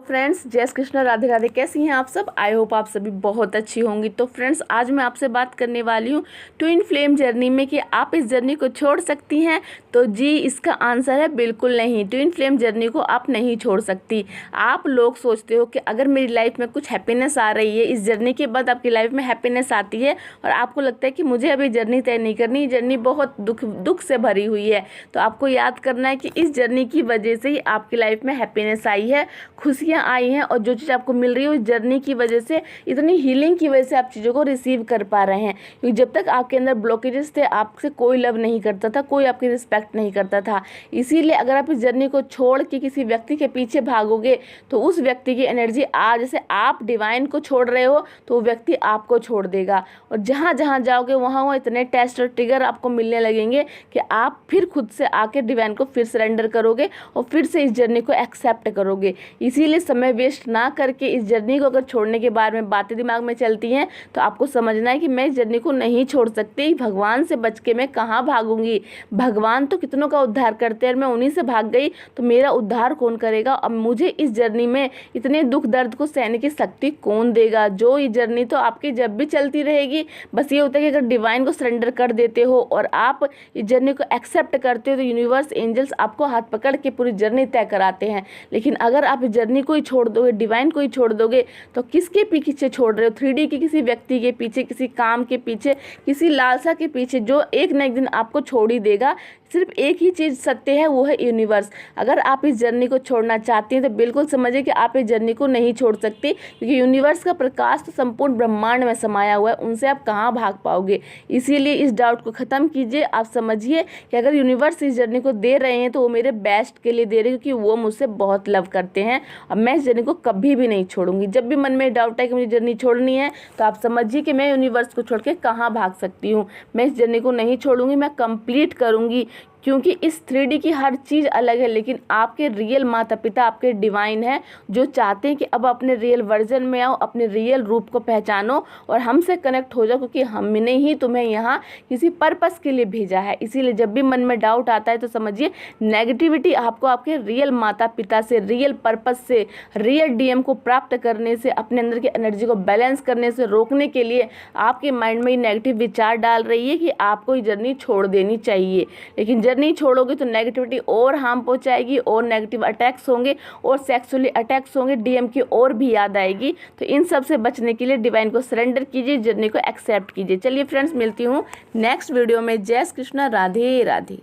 Friends, जय श्री कृष्ण, राधे राधे। कैसी हैं आप सब? आई होप आप सभी बहुत अच्छी होंगी। तो फ्रेंड्स, आज मैं आपसे बात करने वाली हूँ ट्विन फ्लेम जर्नी में कि आप इस जर्नी को छोड़ सकती हैं। तो जी, इसका आंसर है बिल्कुल नहीं। ट्विन फ्लेम जर्नी को आप नहीं छोड़ सकती। आप लोग सोचते हो कि अगर मेरी लाइफ में कुछ हैप्पीनेस आ रही है, इस जर्नी के बाद आपकी लाइफ में हैप्पीनेस आती है और आपको लगता है कि मुझे अभी जर्नी तय नहीं करनी, जर्नी बहुत दुख से भरी हुई है, तो आपको याद करना है कि इस जर्नी की वजह से ही आपकी लाइफ में हैप्पीनेस आई है, खुशियाँ आई हैं, और जो चीज़ आपको मिल रही है उस जर्नी की वजह से, इतनी हीलिंग की वजह से आप चीज़ों को रिसीव कर पा रहे हैं। क्योंकि जब तक आपके अंदर ब्लॉकेजेस थे, आपसे कोई लव नहीं करता था, कोई आपकी रिस्पेक्ट नहीं करता था। इसीलिए अगर आप इस जर्नी को छोड़ के किसी व्यक्ति के पीछे भागोगे तो उस व्यक्ति की एनर्जी आज जैसे आप डिवाइन को छोड़ रहे हो तो वो व्यक्ति आपको छोड़ देगा, और जहाँ जहाँ जाओगे वहाँ इतने टेस्ट और ट्रिगर आपको मिलने लगेंगे कि आप फिर खुद से आके डिवाइन को फिर सरेंडर करोगे और फिर से इस जर्नी को एक्सेप्ट करोगे। इसीलिए समय वेस्ट ना करके इस जर्नी को अगर छोड़ने के बारे में बातें दिमाग में चलती हैं तो आपको समझना है कि मैं इस जर्नी को नहीं छोड़ सकती। भगवान से बच के मैं कहाँ भागूंगी? भगवान तो कितनों का उद्धार करते हैं, मैं उन्हीं से भाग गई तो मेरा उद्धार कौन करेगा? अब मुझे इस जर्नी में इतने दुख दर्द को सहने की शक्ति कौन देगा? जो ये जर्नी तो आपकी जब भी चलती रहेगी। बस ये होता है कि अगर डिवाइन को सरेंडर कर देते हो और आप इस जर्नी को एक्सेप्ट करते हो तो यूनिवर्स, एंजल्स आपको हाथ पकड़ के पूरी जर्नी तय कराते हैं। लेकिन अगर आप इस जर्नी को ही छोड़ दोगे, डिवाइन को ही छोड़ दोगे, तो किसके पीछे छोड़ रहे हो? 3D के किसी व्यक्ति के पीछे, किसी काम के पीछे, किसी लालसा के पीछे, जो एक न एक दिन आपको छोड़ ही देगा। सिर्फ एक ही चीज़ सत्य है, वो है यूनिवर्स। अगर आप इस जर्नी को छोड़ना चाहती हैं तो बिल्कुल समझिए कि आप इस जर्नी को नहीं छोड़ सकती, क्योंकि यूनिवर्स का प्रकाश तो संपूर्ण ब्रह्मांड में समाया हुआ है, उनसे आप कहाँ भाग पाओगे? इसीलिए इस डाउट को ख़त्म कीजिए। आप समझिए कि अगर यूनिवर्स इस जर्नी को दे रहे हैं तो वो मेरे बेस्ट के लिए दे रहे हैं, क्योंकि वो मुझसे बहुत लव करते हैं। अब मैं इस जर्नी को कभी भी नहीं छोड़ूंगी। जब भी मन में डाउट है कि मुझे जर्नी छोड़नी है तो आप समझिए कि मैं यूनिवर्स को छोड़ के कहाँ भाग सकती हूँ। मैं इस जर्नी को नहीं छोड़ूंगी, मैं कंप्लीट करूँगी, क्योंकि इस 3D की हर चीज़ अलग है, लेकिन आपके रियल माता पिता आपके डिवाइन है, जो चाहते हैं कि अब अपने रियल वर्जन में आओ, अपने रियल रूप को पहचानो और हमसे कनेक्ट हो जाओ, क्योंकि हमने ही तुम्हें यहाँ किसी पर्पस के लिए भेजा है। इसीलिए जब भी मन में डाउट आता है तो समझिए नेगेटिविटी आपको आपके रियल माता पिता से, रियल पर्पस से, रियल DM को प्राप्त करने से, अपने अंदर की एनर्जी को बैलेंस करने से रोकने के लिए आपके माइंड में नेगेटिव विचार डाल रही है कि आपको ये जर्नी छोड़ देनी चाहिए। लेकिन नहीं छोड़ोगे तो नेगेटिविटी और हार्म पहुंचाएगी, और नेगेटिव अटैक्स होंगे, और सेक्सुअली अटैक्स होंगे, DM की और भी याद आएगी। तो इन सब से बचने के लिए डिवाइन को सरेंडर कीजिए, जर्नी को एक्सेप्ट कीजिए। चलिए फ्रेंड्स, मिलती हूँ नेक्स्ट वीडियो में। जय श्री कृष्ण, राधे राधे।